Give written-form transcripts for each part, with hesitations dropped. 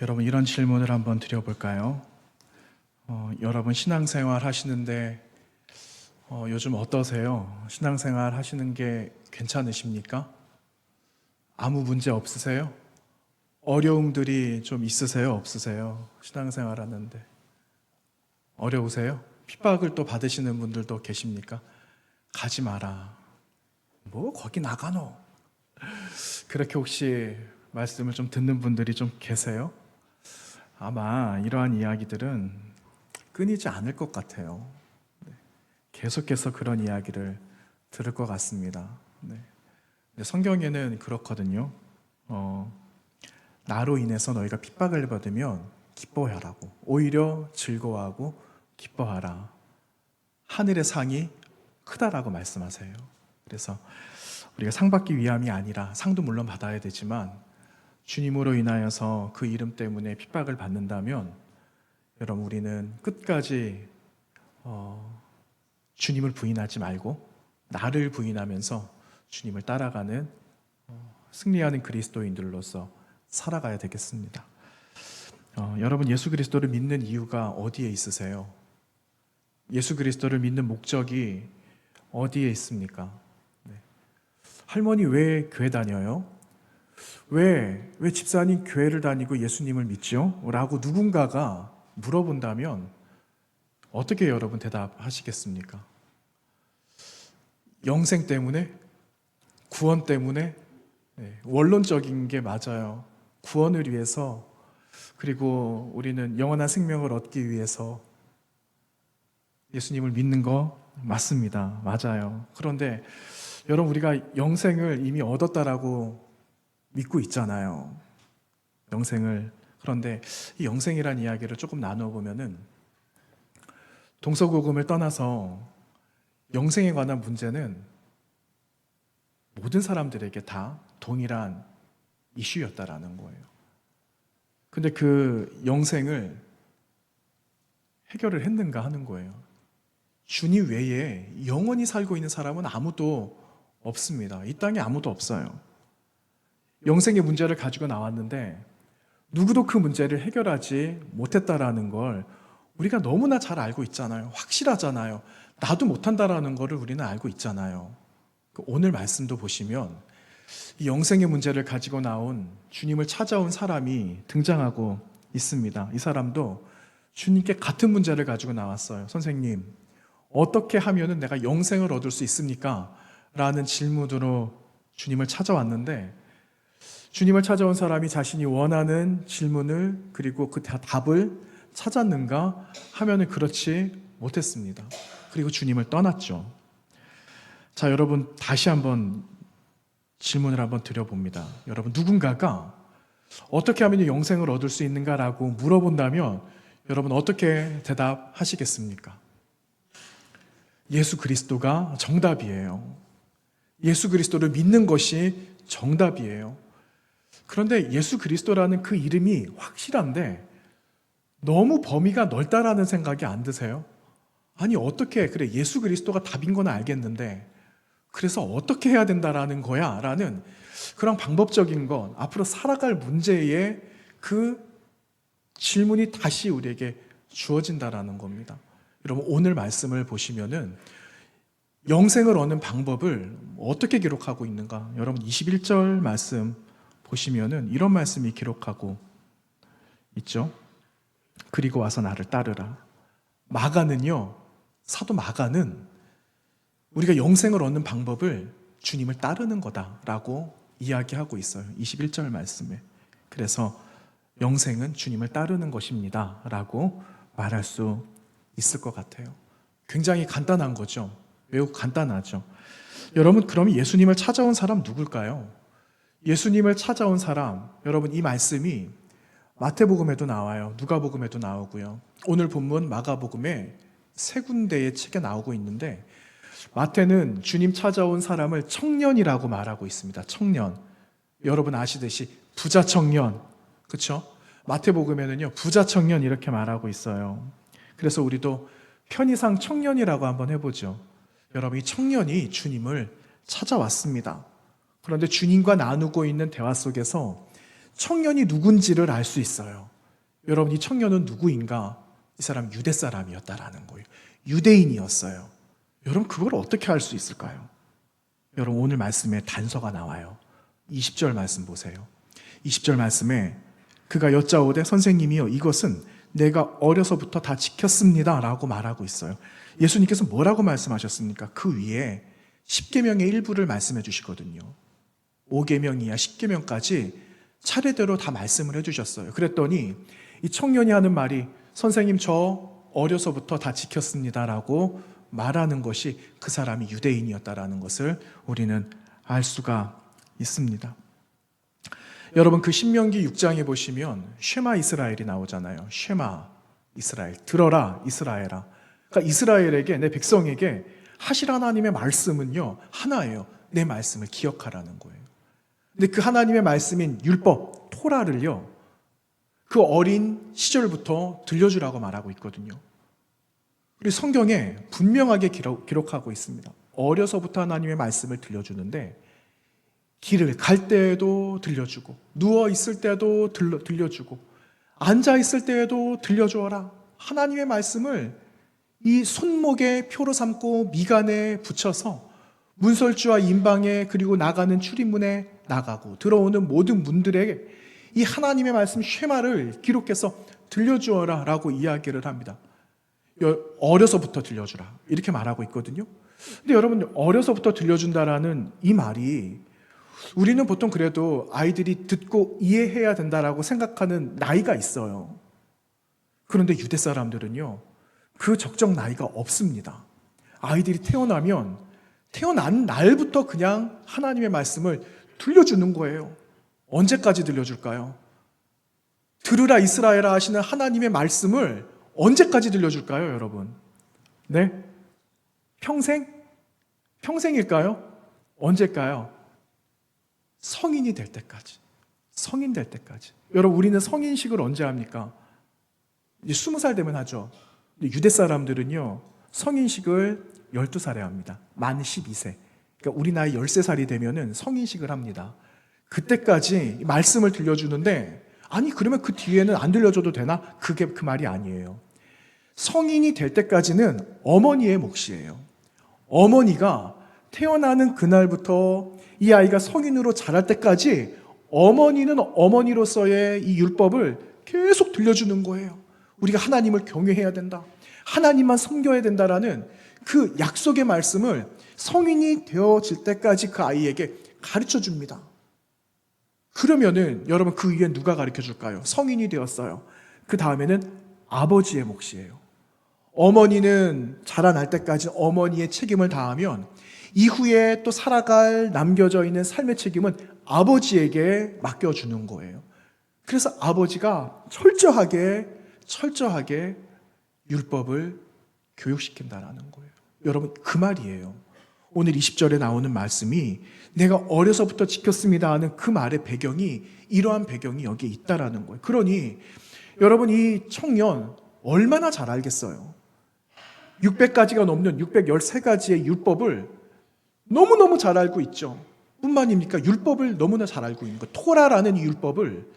여러분, 이런 질문을 한번 드려볼까요? 여러분 신앙생활 하시는데 요즘 어떠세요? 신앙생활 하시는 게 괜찮으십니까? 아무 문제 없으세요? 어려움들이 좀 있으세요? 없으세요? 신앙생활 하는데 어려우세요? 핍박을 또 받으시는 분들도 계십니까? 가지 마라. 뭐 거기 나가노? 그렇게 혹시 말씀을 좀 듣는 분들이 좀 계세요? 아마 이러한 이야기들은 끊이지 않을 것 같아요. 계속해서 그런 이야기를 들을 것 같습니다. 네. 근데 성경에는 그렇거든요. 나로 인해서 너희가 핍박을 받으면 기뻐하라고. 오히려 즐거워하고 기뻐하라. 하늘의 상이 크다라고 말씀하세요. 그래서 우리가 상 받기 위함이 아니라 상도 물론 받아야 되지만 주님으로 인하여서 그 이름 때문에 핍박을 받는다면 여러분 우리는 끝까지 주님을 부인하지 말고 나를 부인하면서 주님을 따라가는 승리하는 그리스도인들로서 살아가야 되겠습니다. 여러분 예수 그리스도를 믿는 이유가 어디에 있으세요? 예수 그리스도를 믿는 목적이 어디에 있습니까? 네. 할머니 왜 교회 다녀요? 왜 집사님 교회를 다니고 예수님을 믿죠? 라고 누군가가 물어본다면 어떻게 여러분 대답하시겠습니까? 영생 때문에? 구원 때문에? 네, 원론적인 게 맞아요. 구원을 위해서, 그리고 우리는 영원한 생명을 얻기 위해서 예수님을 믿는 거 맞습니다. 맞아요. 그런데 여러분 우리가 영생을 이미 얻었다라고 믿고 있잖아요. 영생을. 그런데 이 영생이란 이야기를 조금 나눠보면은 동서고금을 떠나서 영생에 관한 문제는 모든 사람들에게 다 동일한 이슈였다라는 거예요. 근데 그 영생을 해결을 했는가 하는 거예요. 주님 외에 영원히 살고 있는 사람은 아무도 없습니다. 이 땅에 아무도 없어요. 영생의 문제를 가지고 나왔는데 누구도 그 문제를 해결하지 못했다라는 걸 우리가 너무나 잘 알고 있잖아요. 확실하잖아요. 나도 못한다라는 거를 우리는 알고 있잖아요. 오늘 말씀도 보시면 이 영생의 문제를 가지고 나온 주님을 찾아온 사람이 등장하고 있습니다. 이 사람도 주님께 같은 문제를 가지고 나왔어요. 선생님, 어떻게 하면은 내가 영생을 얻을 수 있습니까? 라는 질문으로 주님을 찾아왔는데 주님을 찾아온 사람이 자신이 원하는 질문을 그리고 그 답을 찾았는가 하면은 그렇지 못했습니다. 그리고 주님을 떠났죠. 자, 여러분 다시 한번 질문을 한번 드려봅니다. 여러분 누군가가 어떻게 하면 영생을 얻을 수 있는가라고 물어본다면 여러분 어떻게 대답하시겠습니까? 예수 그리스도가 정답이에요. 예수 그리스도를 믿는 것이 정답이에요. 그런데 예수 그리스도라는 그 이름이 확실한데 너무 범위가 넓다라는 생각이 안 드세요? 아니 어떻게 그래 예수 그리스도가 답인 건 알겠는데 그래서 어떻게 해야 된다라는 거야? 라는 그런 방법적인 건 앞으로 살아갈 문제의 그 질문이 다시 우리에게 주어진다라는 겁니다. 여러분 오늘 말씀을 보시면은 영생을 얻는 방법을 어떻게 기록하고 있는가? 여러분 21절 말씀 보시면은 이런 말씀이 기록하고 있죠. 그리고 와서 나를 따르라. 마가는요, 사도 마가는 우리가 영생을 얻는 방법을 주님을 따르는 거다라고 이야기하고 있어요. 21절 말씀에. 그래서 영생은 주님을 따르는 것입니다 라고 말할 수 있을 것 같아요. 굉장히 간단한 거죠. 매우 간단하죠. 여러분 그럼 예수님을 찾아온 사람 누굴까요? 예수님을 찾아온 사람, 여러분 이 말씀이 마태복음에도 나와요. 누가복음에도 나오고요. 오늘 본문 마가복음에 세 군데의 책에 나오고 있는데 마태는 주님 찾아온 사람을 청년이라고 말하고 있습니다. 청년. 여러분 아시듯이 부자 청년. 그렇죠? 마태복음에는요. 부자 청년 이렇게 말하고 있어요. 그래서 우리도 편의상 청년이라고 한번 해보죠. 여러분 이 청년이 주님을 찾아왔습니다. 그런데 주님과 나누고 있는 대화 속에서 청년이 누군지를 알 수 있어요. 여러분, 이 청년은 누구인가? 이 사람 유대 사람이었다라는 거예요. 유대인이었어요. 여러분, 그걸 어떻게 알 수 있을까요? 여러분, 오늘 말씀에 단서가 나와요. 20절 말씀 보세요. 20절 말씀에 그가 여짜오되 선생님이여 이것은 내가 어려서부터 다 지켰습니다 라고 말하고 있어요. 예수님께서 뭐라고 말씀하셨습니까? 그 위에 10계명의 일부를 말씀해 주시거든요. 5계명 이하 10계명까지 차례대로 다 말씀을 해주셨어요. 그랬더니 이 청년이 하는 말이 선생님 저 어려서부터 다 지켰습니다 라고 말하는 것이 그 사람이 유대인이었다라는 것을 우리는 알 수가 있습니다. 여러분, 그 신명기 6장에 보시면 쉐마 이스라엘이 나오잖아요. 쉐마 이스라엘, 들어라 이스라엘아. 그러니까 이스라엘에게, 내 백성에게 하실 하나님의 말씀은요 하나예요. 내 말씀을 기억하라는 거예요. 근데 그 하나님의 말씀인 율법, 토라를요 그 어린 시절부터 들려주라고 말하고 있거든요. 그리고 성경에 분명하게 기록하고 있습니다. 어려서부터 하나님의 말씀을 들려주는데 길을 갈 때에도 들려주고 누워 있을 때도 들려주고 앉아 있을 때에도 들려주어라. 하나님의 말씀을 이 손목에 표로 삼고 미간에 붙여서 문설주와 인방에 그리고 나가는 출입문에 나가고 들어오는 모든 문들에게 이 하나님의 말씀 쉐마를 기록해서 들려주어라 라고 이야기를 합니다. 어려서부터 들려주라 이렇게 말하고 있거든요. 근데 여러분, 어려서부터 들려준다라는 이 말이 우리는 보통 그래도 아이들이 듣고 이해해야 된다라고 생각하는 나이가 있어요. 그런데 유대 사람들은요 그 적정 나이가 없습니다. 아이들이 태어나면 태어난 날부터 그냥 하나님의 말씀을 들려주는 거예요. 언제까지 들려줄까요? 들으라 이스라엘아 하시는 하나님의 말씀을 언제까지 들려줄까요, 여러분? 네? 평생? 평생일까요? 언제일까요? 성인이 될 때까지. 성인 될 때까지. 여러분, 우리는 성인식을 언제 합니까? 이제 20살 되면 하죠. 유대 사람들은요 성인식을 12살에 합니다. 만 12세. 그러니까 우리 나이 13살이 되면은 성인식을 합니다. 그때까지 말씀을 들려주는데, 아니 그러면 그 뒤에는 안 들려줘도 되나? 그게 그 말이 아니에요. 성인이 될 때까지는 어머니의 몫이에요. 어머니가 태어나는 그날부터 이 아이가 성인으로 자랄 때까지 어머니는 어머니로서의 이 율법을 계속 들려주는 거예요. 우리가 하나님을 경외해야 된다, 하나님만 섬겨야 된다라는 그 약속의 말씀을 성인이 되어질 때까지 그 아이에게 가르쳐 줍니다. 그러면은 여러분, 그 위에 누가 가르쳐 줄까요? 성인이 되었어요. 그 다음에는 아버지의 몫이에요. 어머니는 자라날 때까지 어머니의 책임을 다하면 이후에 또 살아갈 남겨져 있는 삶의 책임은 아버지에게 맡겨주는 거예요. 그래서 아버지가 철저하게 율법을 교육시킨다라는 거예요. 여러분, 그 말이에요. 오늘 20절에 나오는 말씀이 내가 어려서부터 지켰습니다 하는 그 말의 배경이, 이러한 배경이 여기에 있다라는 거예요. 그러니 여러분, 이 청년 얼마나 잘 알겠어요. 600가지가 넘는 613가지의 율법을 너무너무 잘 알고 있죠. 뿐만입니까? 율법을 너무나 잘 알고 있는 거, 토라라는 이 율법을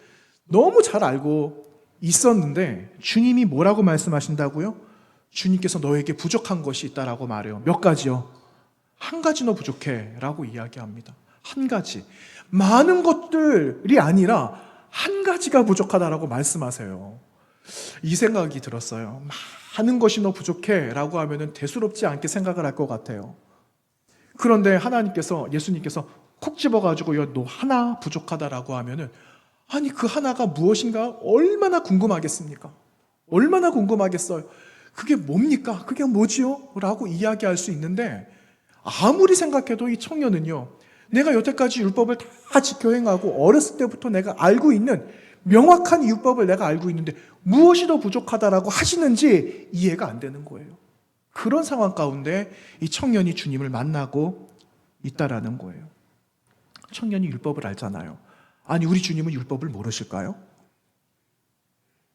너무 잘 알고 있었는데 주님이 뭐라고 말씀하신다고요? 주님께서 너에게 부족한 것이 있다라고 말해요. 몇 가지요? 한 가지 너 부족해 라고 이야기합니다. 한 가지. 많은 것들이 아니라 한 가지가 부족하다라고 말씀하세요. 이 생각이 들었어요. 많은 것이 너 부족해 라고 하면 대수롭지 않게 생각을 할 것 같아요. 그런데 하나님께서, 예수님께서 콕 집어가지고 너 하나 부족하다라고 하면은, 아니 그 하나가 무엇인가 얼마나 궁금하겠습니까? 얼마나 궁금하겠어요. 그게 뭡니까? 그게 뭐지요? 라고 이야기할 수 있는데, 아무리 생각해도 이 청년은요, 내가 여태까지 율법을 다 지켜 행하고 어렸을 때부터 내가 알고 있는 명확한 율법을 내가 알고 있는데 무엇이 더 부족하다라고 하시는지 이해가 안 되는 거예요. 그런 상황 가운데 이 청년이 주님을 만나고 있다라는 거예요. 청년이 율법을 알잖아요. 아니 우리 주님은 율법을 모르실까요?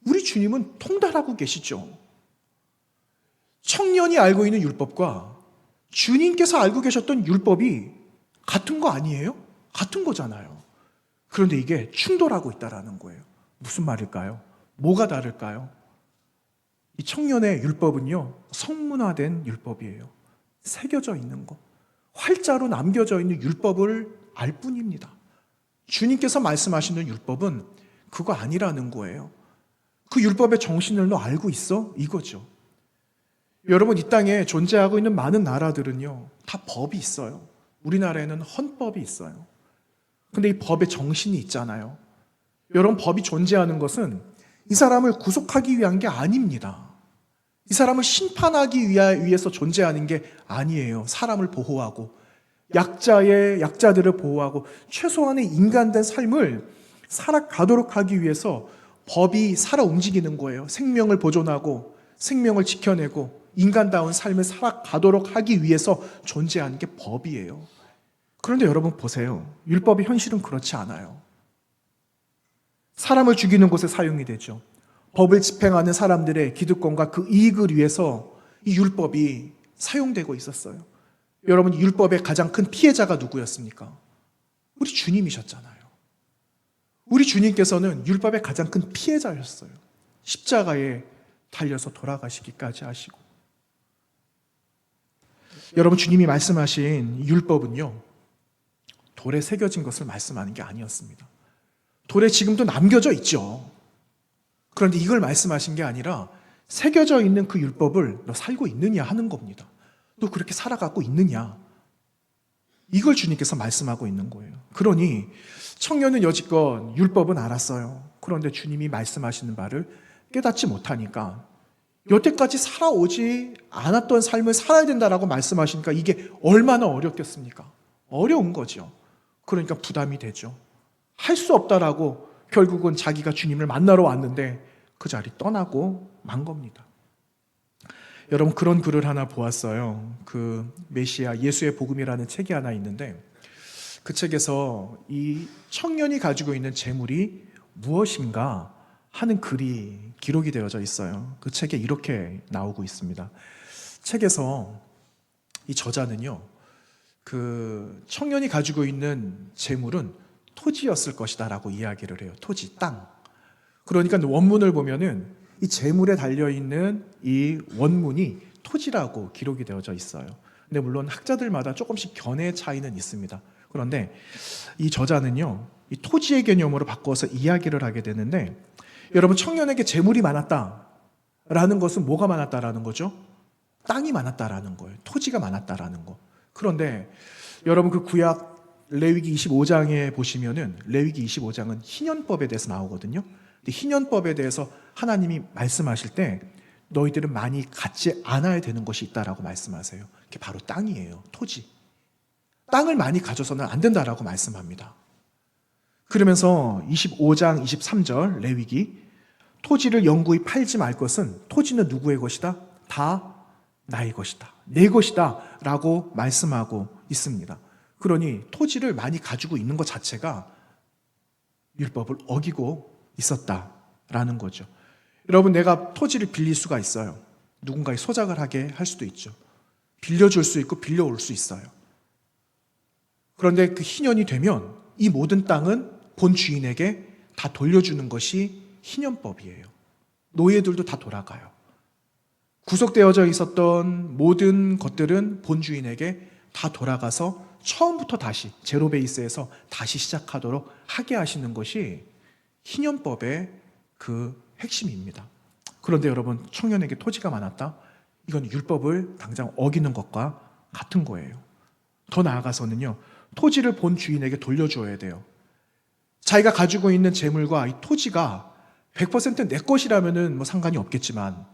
우리 주님은 통달하고 계시죠. 청년이 알고 있는 율법과 주님께서 알고 계셨던 율법이 같은 거 아니에요? 같은 거잖아요. 그런데 이게 충돌하고 있다라는 거예요. 무슨 말일까요? 뭐가 다를까요? 이 청년의 율법은요, 성문화된 율법이에요. 새겨져 있는 것, 활자로 남겨져 있는 율법을 알 뿐입니다. 주님께서 말씀하시는 율법은 그거 아니라는 거예요. 그 율법의 정신을 너 알고 있어? 이거죠. 여러분, 이 땅에 존재하고 있는 많은 나라들은요, 다 법이 있어요. 우리나라에는 헌법이 있어요. 근데 이 법의 정신이 있잖아요. 여러분, 법이 존재하는 것은 이 사람을 구속하기 위한 게 아닙니다. 이 사람을 심판하기 위해서 존재하는 게 아니에요. 사람을 보호하고 약자들을 보호하고 최소한의 인간된 삶을 살아가도록 하기 위해서 법이 살아 움직이는 거예요. 생명을 보존하고 생명을 지켜내고 인간다운 삶을 살아가도록 하기 위해서 존재하는 게 법이에요. 그런데 여러분 보세요. 율법의 현실은 그렇지 않아요. 사람을 죽이는 곳에 사용이 되죠. 법을 집행하는 사람들의 기득권과 그 이익을 위해서 이 율법이 사용되고 있었어요. 여러분, 율법의 가장 큰 피해자가 누구였습니까? 우리 주님이셨잖아요. 우리 주님께서는 율법의 가장 큰 피해자였어요. 십자가에 달려서 돌아가시기까지 하시고. 여러분, 주님이 말씀하신 율법은요, 돌에 새겨진 것을 말씀하는 게 아니었습니다. 돌에 지금도 남겨져 있죠. 그런데 이걸 말씀하신 게 아니라 새겨져 있는 그 율법을 너 살고 있느냐 하는 겁니다. 너 그렇게 살아가고 있느냐? 이걸 주님께서 말씀하고 있는 거예요. 그러니 청년은 여지껏 율법은 알았어요. 그런데 주님이 말씀하시는 바를 깨닫지 못하니까 여태까지 살아오지 않았던 삶을 살아야 된다라고 말씀하시니까 이게 얼마나 어렵겠습니까? 어려운 거죠. 그러니까 부담이 되죠. 할 수 없다라고 결국은 자기가 주님을 만나러 왔는데 그 자리 떠나고 만 겁니다. 여러분, 그런 글을 하나 보았어요. 그 메시아 예수의 복음이라는 책이 하나 있는데 그 책에서 이 청년이 가지고 있는 재물이 무엇인가 하는 글이 기록이 되어져 있어요. 그 책에 이렇게 나오고 있습니다. 책에서 이 저자는요, 그 청년이 가지고 있는 재물은 토지였을 것이다 라고 이야기를 해요. 토지, 땅. 그러니까 원문을 보면은 이 재물에 달려있는 이 원문이 토지라고 기록이 되어져 있어요. 근데 물론 학자들마다 조금씩 견해의 차이는 있습니다. 그런데 이 저자는요, 이 토지의 개념으로 바꿔서 이야기를 하게 되는데, 여러분, 청년에게 재물이 많았다라는 것은 뭐가 많았다라는 거죠? 땅이 많았다라는 거예요. 토지가 많았다라는 거. 그런데 여러분, 그 구약 레위기 25장에 보시면은 레위기 25장은 희년법에 대해서 나오거든요. 근데 희년법에 대해서 하나님이 말씀하실 때 너희들은 많이 갖지 않아야 되는 것이 있다라고 말씀하세요. 그게 바로 땅이에요. 토지. 땅을 많이 가져서는 안 된다라고 말씀합니다. 그러면서 25장 23절 레위기, 토지를 영구히 팔지 말 것은 토지는 누구의 것이다? 다 나의 것이다. 내 것이다 라고 말씀하고 있습니다. 그러니 토지를 많이 가지고 있는 것 자체가 율법을 어기고 있었다라는 거죠. 여러분, 내가 토지를 빌릴 수가 있어요. 누군가의 소작을 하게 할 수도 있죠. 빌려줄 수 있고 빌려올 수 있어요. 그런데 그 희년이 되면 이 모든 땅은 본 주인에게 다 돌려주는 것이 희년법이에요. 노예들도 다 돌아가요. 구속되어져 있었던 모든 것들은 본 주인에게 다 돌아가서 처음부터 다시 제로 베이스에서 다시 시작하도록 하게 하시는 것이 희년법의 그 핵심입니다. 그런데 여러분, 청년에게 토지가 많았다? 이건 율법을 당장 어기는 것과 같은 거예요. 더 나아가서는요, 토지를 본 주인에게 돌려줘야 돼요. 자기가 가지고 있는 재물과 이 토지가 100% 내 것이라면은 뭐 상관이 없겠지만,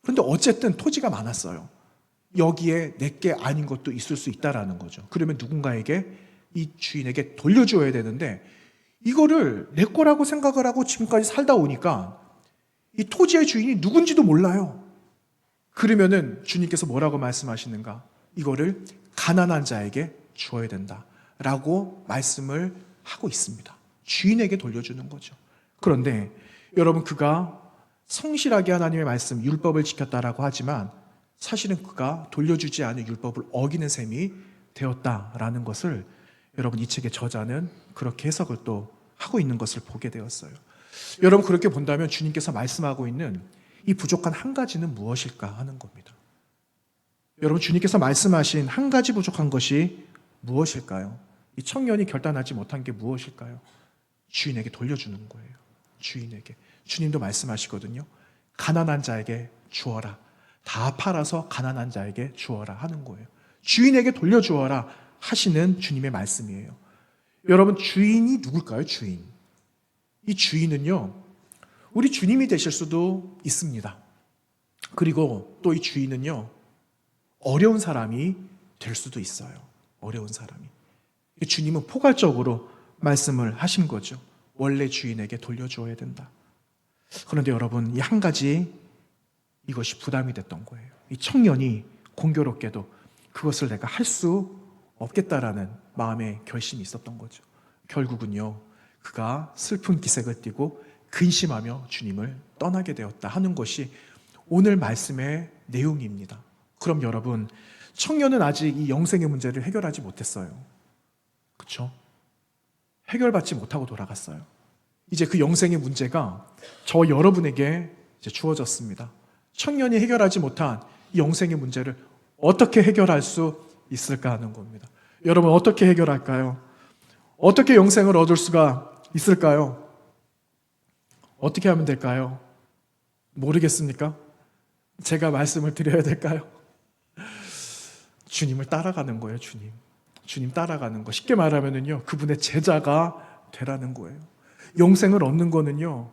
그런데 어쨌든 토지가 많았어요. 여기에 내게 아닌 것도 있을 수 있다라는 거죠. 그러면 누군가에게, 이 주인에게 돌려줘야 되는데 이거를 내 거라고 생각을 하고 지금까지 살다 오니까 이 토지의 주인이 누군지도 몰라요. 그러면은 주님께서 뭐라고 말씀하시는가? 이거를 가난한 자에게 주어야 된다라고 말씀을 하고 있습니다. 주인에게 돌려주는 거죠. 그런데 여러분, 그가 성실하게 하나님의 말씀, 율법을 지켰다라고 하지만 사실은 그가 돌려주지 않은 율법을 어기는 셈이 되었다라는 것을 여러분, 이 책의 저자는 그렇게 해석을 또 하고 있는 것을 보게 되었어요. 여러분, 그렇게 본다면 주님께서 말씀하고 있는 이 부족한 한 가지는 무엇일까 하는 겁니다. 여러분, 주님께서 말씀하신 한 가지 부족한 것이 무엇일까요? 이 청년이 결단하지 못한 게 무엇일까요? 주인에게 돌려주는 거예요. 주인에게. 주님도 말씀하시거든요. 가난한 자에게 주어라. 다 팔아서 가난한 자에게 주어라 하는 거예요. 주인에게 돌려주어라 하시는 주님의 말씀이에요. 여러분, 주인이 누굴까요? 주인. 이 주인은요, 우리 주님이 되실 수도 있습니다. 그리고 또 이 주인은요, 어려운 사람이 될 수도 있어요. 어려운 사람이. 주님은 포괄적으로 말씀을 하신 거죠. 원래 주인에게 돌려주어야 된다. 그런데 여러분, 이 한 가지 이것이 부담이 됐던 거예요. 이 청년이 공교롭게도 그것을 내가 할 수 없겠다라는 마음의 결심이 있었던 거죠. 결국은요, 그가 슬픈 기색을 띠고 근심하며 주님을 떠나게 되었다 하는 것이 오늘 말씀의 내용입니다. 그럼 여러분, 청년은 아직 이 영생의 문제를 해결하지 못했어요. 그렇죠? 해결받지 못하고 돌아갔어요. 이제 그 영생의 문제가 저 여러분에게 이제 주어졌습니다. 청년이 해결하지 못한 이 영생의 문제를 어떻게 해결할 수 있을까 하는 겁니다. 여러분, 어떻게 해결할까요? 어떻게 영생을 얻을 수가 있을까요? 어떻게 하면 될까요? 모르겠습니까? 제가 말씀을 드려야 될까요? 주님을 따라가는 거예요. 주님 따라가는 거. 쉽게 말하면요, 그분의 제자가 되라는 거예요. 영생을 얻는 거는요,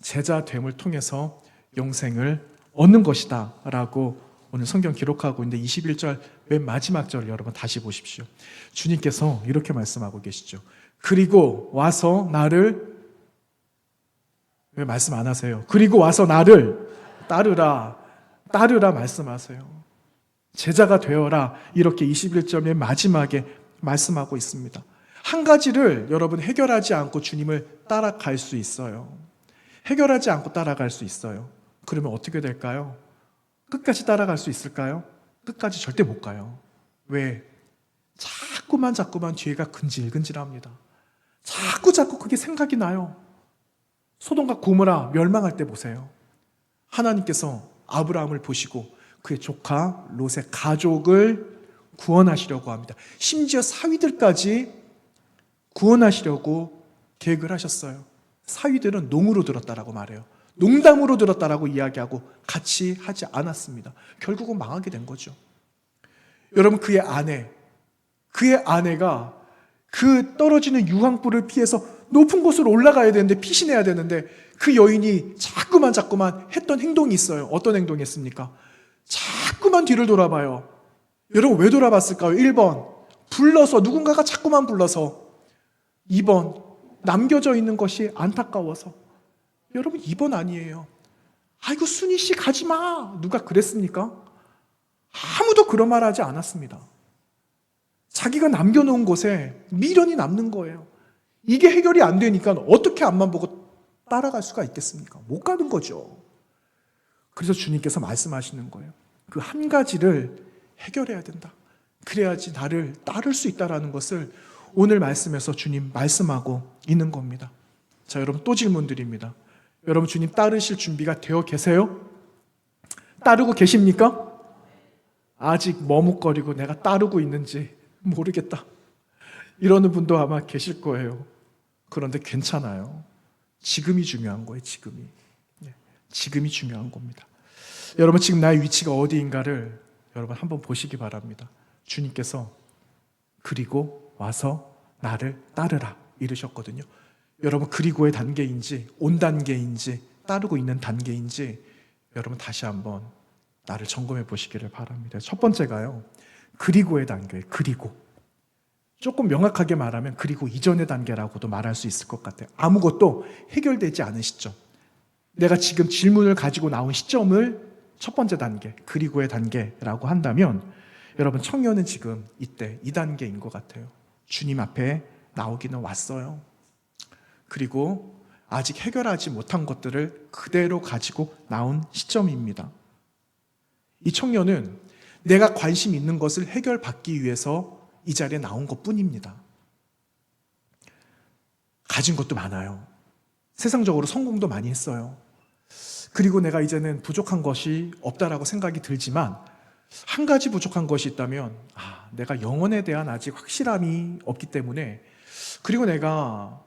제자됨을 통해서 영생을 얻는 것이다 라고 오늘 성경 기록하고 있는데 21절 맨 마지막 절 여러분 다시 보십시오. 주님께서 이렇게 말씀하고 계시죠. 그리고 와서 나를, 왜 말씀 안 하세요? 그리고 와서 나를 따르라 말씀하세요. 제자가 되어라, 이렇게 21절 맨 마지막에 말씀하고 있습니다. 한 가지를 여러분 해결하지 않고 주님을 따라갈 수 있어요. 해결하지 않고 따라갈 수 있어요. 그러면 어떻게 될까요? 끝까지 따라갈 수 있을까요? 끝까지 절대 못 가요. 왜? 자꾸만 뒤가 근질근질합니다. 자꾸 그게 생각이 나요. 소돔과 고모라 멸망할 때 보세요. 하나님께서 아브라함을 보시고 그의 조카 롯의 가족을 구원하시려고 합니다. 심지어 사위들까지 구원하시려고 계획을 하셨어요. 사위들은 농으로 들었다라고 말해요. 농담으로 들었다라고 이야기하고 같이 하지 않았습니다. 결국은 망하게 된 거죠. 여러분, 그의 아내가 그 떨어지는 유황불을 피해서 높은 곳으로 올라가야 되는데, 피신해야 되는데, 그 여인이 자꾸만 했던 행동이 있어요. 어떤 행동이 했습니까? 자꾸만 뒤를 돌아봐요. 여러분, 왜 돌아봤을까요? 1번, 누군가가 자꾸만 불러서. 2번, 남겨져 있는 것이 안타까워서. 여러분, 2번 아니에요. 아이고, 순희 씨 가지 마. 누가 그랬습니까? 아무도 그런 말 하지 않았습니다. 자기가 남겨놓은 곳에 미련이 남는 거예요. 이게 해결이 안 되니까 어떻게 앞만 보고 따라갈 수가 있겠습니까? 못 가는 거죠. 그래서 주님께서 말씀하시는 거예요. 그 한 가지를 해결해야 된다. 그래야지 나를 따를 수 있다라는 것을 오늘 말씀에서 주님 말씀하고 있는 겁니다. 자, 여러분, 또 질문 드립니다. 여러분, 주님 따르실 준비가 되어 계세요? 따르고 계십니까? 아직 머뭇거리고 내가 따르고 있는지 모르겠다, 이러는 분도 아마 계실 거예요. 그런데 괜찮아요. 지금이 중요한 거예요. 지금이 중요한 겁니다. 여러분, 지금 나의 위치가 어디인가를 여러분 한번 보시기 바랍니다. 주님께서 그리고 와서 나를 따르라 이르셨거든요. 여러분, 그리고의 단계인지 온 단계인지 따르고 있는 단계인지 여러분 다시 한번 나를 점검해 보시기를 바랍니다. 첫 번째가요, 그리고의 단계예요. 그리고 조금 명확하게 말하면 그리고 이전의 단계라고도 말할 수 있을 것 같아요. 아무것도 해결되지 않은 시점, 내가 지금 질문을 가지고 나온 시점을 첫 번째 단계, 그리고의 단계라고 한다면 여러분, 청년은 지금 이때 2단계인 것 같아요. 주님 앞에 나오기는 왔어요. 그리고 아직 해결하지 못한 것들을 그대로 가지고 나온 시점입니다. 이 청년은 내가 관심 있는 것을 해결받기 위해서 이 자리에 나온 것뿐입니다. 가진 것도 많아요. 세상적으로 성공도 많이 했어요. 그리고 내가 이제는 부족한 것이 없다라고 생각이 들지만 한 가지 부족한 것이 있다면 내가 영혼에 대한 아직 확실함이 없기 때문에, 그리고 내가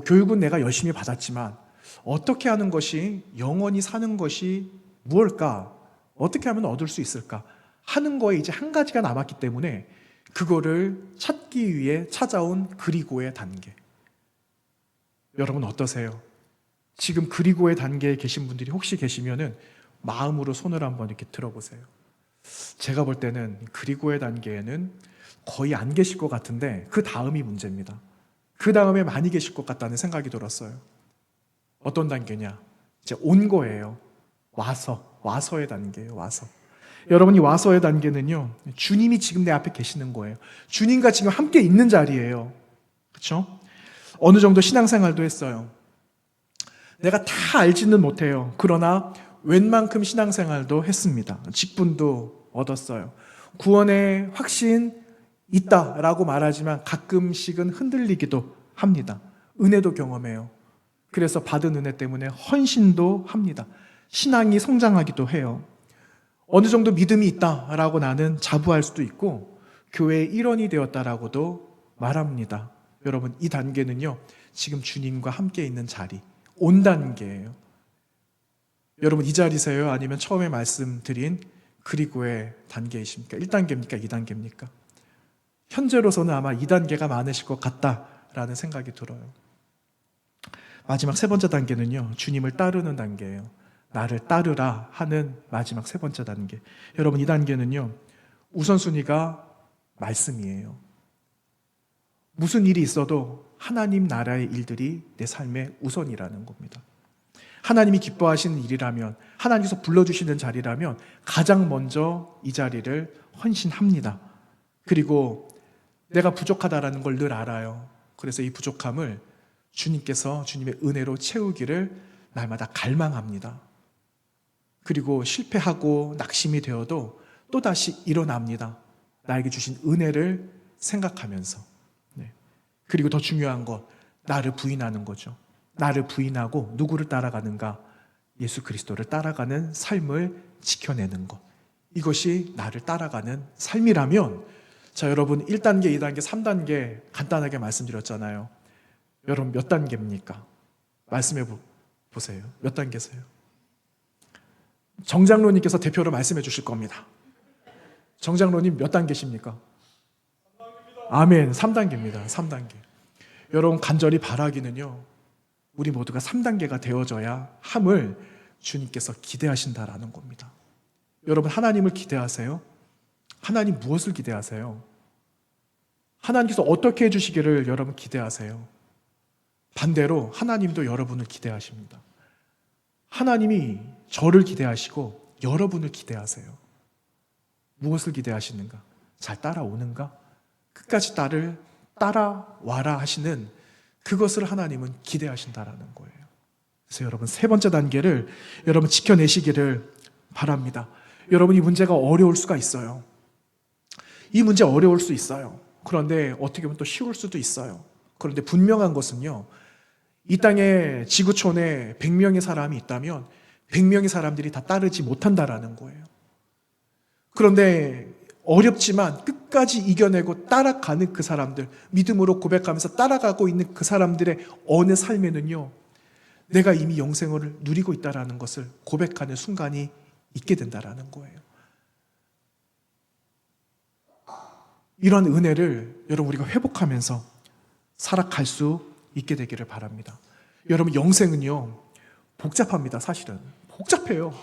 교육은 내가 열심히 받았지만 어떻게 하는 것이 영원히 사는 것이 무엇일까? 어떻게 하면 얻을 수 있을까? 하는 거에 이제 한 가지가 남았기 때문에 그거를 찾기 위해 찾아온 그리고의 단계. 여러분 어떠세요? 지금 그리고의 단계에 계신 분들이 혹시 계시면은 마음으로 손을 한번 이렇게 들어보세요. 제가 볼 때는 그리고의 단계에는 거의 안 계실 것 같은데 그 다음이 문제입니다. 그 다음에 많이 계실 것 같다는 생각이 들었어요. 어떤 단계냐? 이제 온 거예요. 와서의 단계예요. 와서. 여러분이 와서의 단계는요, 주님이 지금 내 앞에 계시는 거예요. 주님과 지금 함께 있는 자리예요. 그렇죠? 어느 정도 신앙생활도 했어요. 내가 다 알지는 못해요. 그러나 웬만큼 신앙생활도 했습니다. 직분도 얻었어요. 구원의 확신 있다라고 말하지만 가끔씩은 흔들리기도 합니다. 은혜도 경험해요. 그래서 받은 은혜 때문에 헌신도 합니다. 신앙이 성장하기도 해요. 어느 정도 믿음이 있다라고 나는 자부할 수도 있고 교회의 일원이 되었다라고도 말합니다. 여러분, 이 단계는요, 지금 주님과 함께 있는 자리, 온 단계예요. 여러분 이 자리세요? 아니면 처음에 말씀드린 그리고의 단계이십니까? 1단계입니까? 2단계입니까? 현재로서는 아마 2단계가 많으실 것 같다라는 생각이 들어요. 마지막 세 번째 단계는요, 주님을 따르는 단계예요. 나를 따르라 하는 마지막 세 번째 단계. 여러분 이 단계는요, 우선순위가 말씀이에요. 무슨 일이 있어도 하나님 나라의 일들이 내 삶의 우선이라는 겁니다. 하나님이 기뻐하시는 일이라면, 하나님께서 불러주시는 자리라면 가장 먼저 이 자리를 헌신합니다. 그리고 내가 부족하다라는 걸 늘 알아요. 그래서 이 부족함을 주님께서 주님의 은혜로 채우기를 날마다 갈망합니다. 그리고 실패하고 낙심이 되어도 또다시 일어납니다. 나에게 주신 은혜를 생각하면서. 그리고 더 중요한 것, 나를 부인하는 거죠. 나를 부인하고 누구를 따라가는가? 예수 그리스도를 따라가는 삶을 지켜내는 것. 이것이 나를 따라가는 삶이라면, 자, 여러분 1단계, 2단계, 3단계 간단하게 말씀드렸잖아요. 여러분 몇 단계입니까? 말씀해 보세요. 몇 단계세요? 정장로님께서 대표로 말씀해 주실 겁니다. 정장로님 몇 단계십니까? 아멘. 3단계입니다. 3단계. 여러분 간절히 바라기는요, 우리 모두가 3단계가 되어져야 함을 주님께서 기대하신다라는 겁니다. 여러분 하나님을 기대하세요? 하나님 무엇을 기대하세요? 하나님께서 어떻게 해주시기를 여러분 기대하세요? 반대로 하나님도 여러분을 기대하십니다. 하나님이 저를 기대하시고 여러분을 기대하세요. 무엇을 기대하시는가? 잘 따라오는가? 끝까지 나를 따라와라 하시는 그것을 하나님은 기대하신다라는 거예요. 그래서 여러분 세 번째 단계를 여러분 지켜내시기를 바랍니다. 여러분 이 문제가 어려울 수가 있어요. 이 문제 어려울 수 있어요. 그런데 어떻게 보면 또 쉬울 수도 있어요. 그런데 분명한 것은요, 이 땅에 지구촌에 100명의 사람이 있다면 100명의 사람들이 다 따르지 못한다라는 거예요. 그런데 어렵지만 끝까지 이겨내고 따라가는 그 사람들, 믿음으로 고백하면서 따라가고 있는 그 사람들의 어느 삶에는요, 내가 이미 영생을 누리고 있다는 것을 고백하는 순간이 있게 된다는 거예요. 이런 은혜를 여러분 우리가 회복하면서 살아갈 수 있게 되기를 바랍니다. 여러분 영생은요, 복잡합니다. 사실은 복잡해요.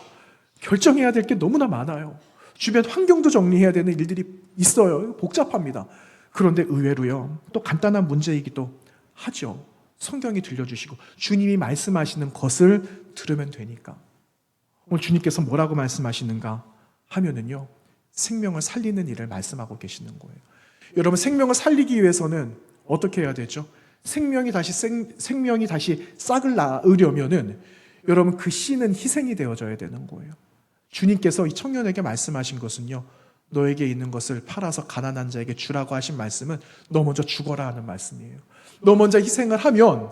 결정해야 될 게 너무나 많아요. 주변 환경도 정리해야 되는 일들이 있어요. 복잡합니다. 그런데 의외로요, 또 간단한 문제이기도 하죠. 성경이 들려주시고 주님이 말씀하시는 것을 들으면 되니까. 오늘 주님께서 뭐라고 말씀하시는가 하면은요, 생명을 살리는 일을 말씀하고 계시는 거예요. 여러분 생명을 살리기 위해서는 어떻게 해야 되죠? 생명이 다시 싹을 낳으려면은 여러분 그 씨는 희생이 되어져야 되는 거예요. 주님께서 이 청년에게 말씀하신 것은요, 너에게 있는 것을 팔아서 가난한 자에게 주라고 하신 말씀은 너 먼저 죽어라 하는 말씀이에요. 너 먼저 희생을 하면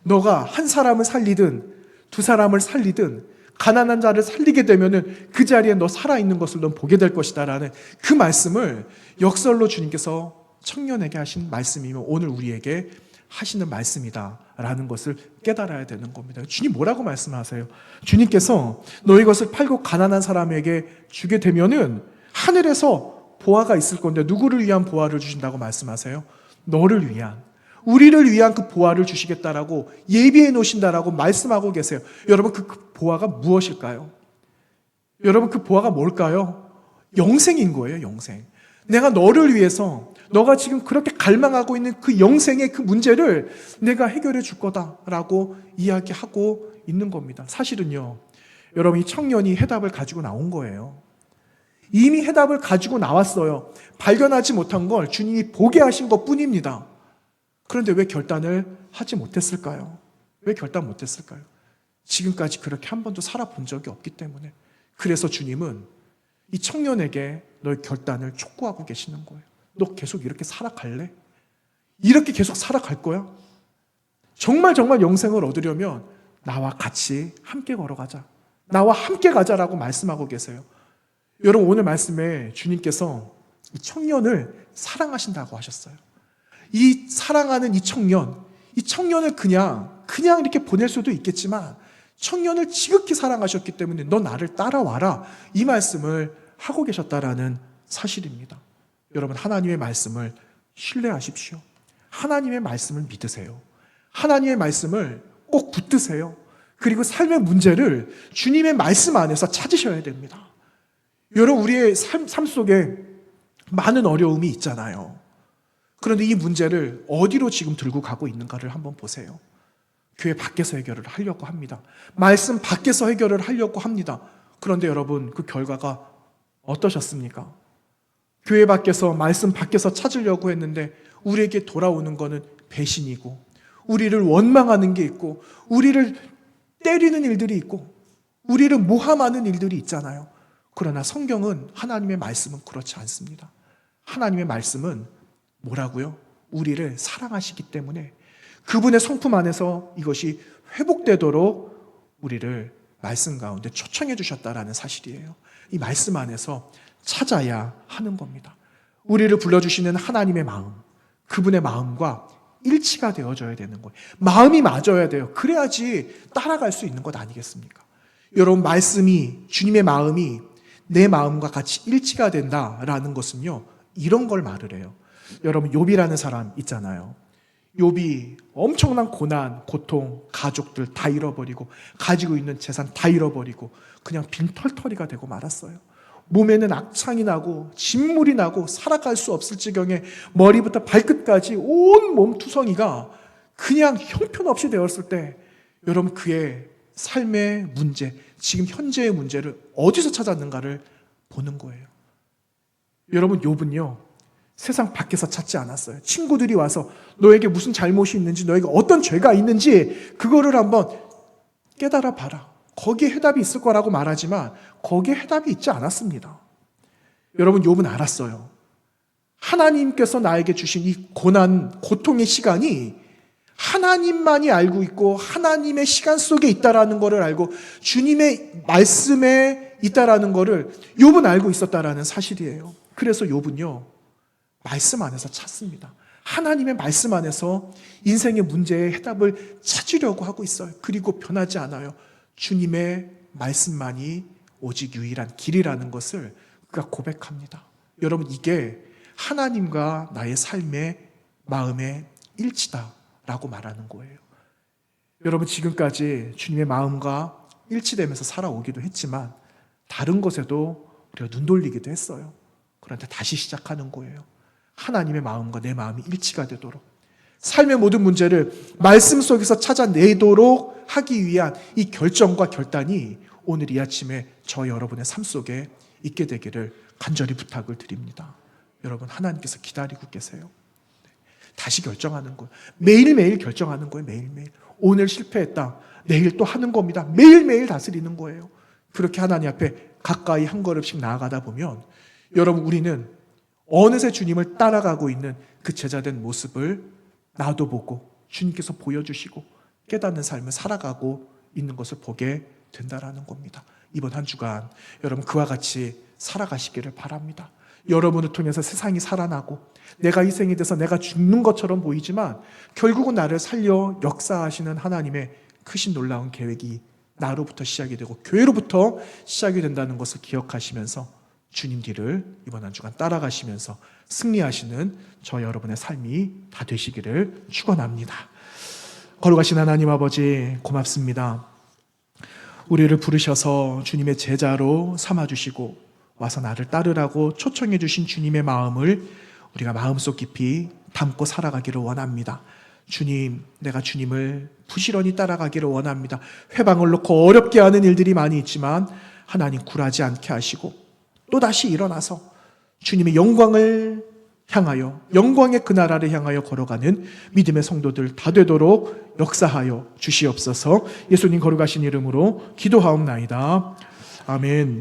너가 한 사람을 살리든 두 사람을 살리든 가난한 자를 살리게 되면은 그 자리에 너 살아있는 것을 넌 보게 될 것이다 라는 그 말씀을 역설로 주님께서 청년에게 하신 말씀이며 오늘 우리에게 하시는 말씀이다 라는 것을 깨달아야 되는 겁니다. 주님 뭐라고 말씀하세요? 주님께서 너희 것을 팔고 가난한 사람에게 주게 되면은 하늘에서 보화가 있을 건데 누구를 위한 보화를 주신다고 말씀하세요? 너를 위한, 우리를 위한 그 보화를 주시겠다라고 예비해 놓으신다라고 말씀하고 계세요. 여러분 그 보화가 무엇일까요? 여러분 그 보화가 뭘까요? 영생인 거예요. 영생. 내가 너를 위해서 너가 지금 그렇게 갈망하고 있는 그 영생의 그 문제를 내가 해결해 줄 거다라고 이야기하고 있는 겁니다. 사실은요, 여러분 이 청년이 해답을 가지고 나온 거예요. 이미 해답을 가지고 나왔어요. 발견하지 못한 걸 주님이 보게 하신 것 뿐입니다. 그런데 왜 결단을 하지 못했을까요? 왜 결단 못했을까요? 지금까지 그렇게 한 번도 살아본 적이 없기 때문에. 그래서 주님은 이 청년에게 너의 결단을 촉구하고 계시는 거예요. 너 계속 이렇게 살아갈래? 이렇게 계속 살아갈 거야? 정말 영생을 얻으려면 나와 같이 함께 걸어가자. 나와 함께 가자라고 말씀하고 계세요. 여러분 오늘 말씀에 주님께서 이 청년을 사랑하신다고 하셨어요. 이 사랑하는 이 청년을 그냥 이렇게 보낼 수도 있겠지만 청년을 지극히 사랑하셨기 때문에 너 나를 따라와라 이 말씀을 하고 계셨다라는 사실입니다. 여러분 하나님의 말씀을 신뢰하십시오. 하나님의 말씀을 믿으세요. 하나님의 말씀을 꼭 붙드세요. 그리고 삶의 문제를 주님의 말씀 안에서 찾으셔야 됩니다. 여러분 우리의 삶 속에 많은 어려움이 있잖아요. 그런데 이 문제를 어디로 지금 들고 가고 있는가를 한번 보세요. 교회 밖에서 해결을 하려고 합니다. 말씀 밖에서 해결을 하려고 합니다. 그런데 여러분 그 결과가 어떠셨습니까? 교회 밖에서 말씀 밖에서 찾으려고 했는데 우리에게 돌아오는 거는 배신이고 우리를 원망하는 게 있고 우리를 때리는 일들이 있고 우리를 모함하는 일들이 있잖아요. 그러나 성경은 하나님의 말씀은 그렇지 않습니다. 하나님의 말씀은 뭐라고요? 우리를 사랑하시기 때문에 그분의 성품 안에서 이것이 회복되도록 우리를 말씀 가운데 초청해 주셨다라는 사실이에요. 이 말씀 안에서 찾아야 하는 겁니다. 우리를 불러주시는 하나님의 마음, 그분의 마음과 일치가 되어져야 되는 거예요. 마음이 맞아야 돼요. 그래야지 따라갈 수 있는 것 아니겠습니까? 여러분 말씀이, 주님의 마음이 내 마음과 같이 일치가 된다라는 것은요, 이런 걸 말을 해요. 여러분 욥이라는 사람 있잖아요. 욥이 엄청난 고난, 고통, 가족들 다 잃어버리고 가지고 있는 재산 다 잃어버리고 그냥 빈털터리가 되고 말았어요. 몸에는 악창이 나고 진물이 나고 살아갈 수 없을 지경에 머리부터 발끝까지 온 몸 투성이가 그냥 형편없이 되었을 때 여러분 그의 삶의 문제, 지금 현재의 문제를 어디서 찾았는가를 보는 거예요. 여러분 욥은요 세상 밖에서 찾지 않았어요. 친구들이 와서 너에게 무슨 잘못이 있는지, 너에게 어떤 죄가 있는지 그거를 한번 깨달아 봐라. 거기에 해답이 있을 거라고 말하지만 거기에 해답이 있지 않았습니다. 여러분 욥은 알았어요. 하나님께서 나에게 주신 이 고난, 고통의 시간이 하나님만이 알고 있고 하나님의 시간 속에 있다라는 것을 알고 주님의 말씀에 있다라는 것을 욥은 알고 있었다라는 사실이에요. 그래서 욥은요 말씀 안에서 찾습니다. 하나님의 말씀 안에서 인생의 문제의 해답을 찾으려고 하고 있어요. 그리고 변하지 않아요. 주님의 말씀만이 오직 유일한 길이라는 것을 그가 고백합니다. 여러분 이게 하나님과 나의 삶의 마음의 일치다라고 말하는 거예요. 여러분 지금까지 주님의 마음과 일치되면서 살아오기도 했지만 다른 것에도 우리가 눈 돌리기도 했어요. 그런데 다시 시작하는 거예요. 하나님의 마음과 내 마음이 일치가 되도록 삶의 모든 문제를 말씀 속에서 찾아내도록 하기 위한 이 결정과 결단이 오늘 이 아침에 저 여러분의 삶 속에 있게 되기를 간절히 부탁을 드립니다. 여러분 하나님께서 기다리고 계세요. 다시 결정하는 거예요. 매일매일 결정하는 거예요. 매일매일. 오늘 실패했다. 내일 또 하는 겁니다. 매일매일 다스리는 거예요. 그렇게 하나님 앞에 가까이 한 걸음씩 나아가다 보면 여러분, 우리는 어느새 주님을 따라가고 있는 그 제자된 모습을 나도 보고 주님께서 보여주시고 깨닫는 삶을 살아가고 있는 것을 보게 된다라는 겁니다. 이번 한 주간 여러분 그와 같이 살아가시기를 바랍니다. 여러분을 통해서 세상이 살아나고 내가 희생이 돼서 내가 죽는 것처럼 보이지만 결국은 나를 살려 역사하시는 하나님의 크신 놀라운 계획이 나로부터 시작이 되고 교회로부터 시작이 된다는 것을 기억하시면서 주님 뒤를 이번 한 주간 따라가시면서 승리하시는 저 여러분의 삶이 다 되시기를 축원합니다. 거룩하신 하나님 아버지, 고맙습니다. 우리를 부르셔서 주님의 제자로 삼아주시고 와서 나를 따르라고 초청해 주신 주님의 마음을 우리가 마음속 깊이 담고 살아가기를 원합니다. 주님, 내가 주님을 부지런히 따라가기를 원합니다. 회방을 놓고 어렵게 하는 일들이 많이 있지만 하나님 굴하지 않게 하시고 또다시 일어나서 주님의 영광을 향하여, 영광의 그 나라를 향하여 걸어가는 믿음의 성도들 다 되도록 역사하여 주시옵소서. 예수님 거룩하신 이름으로 기도하옵나이다. 아멘.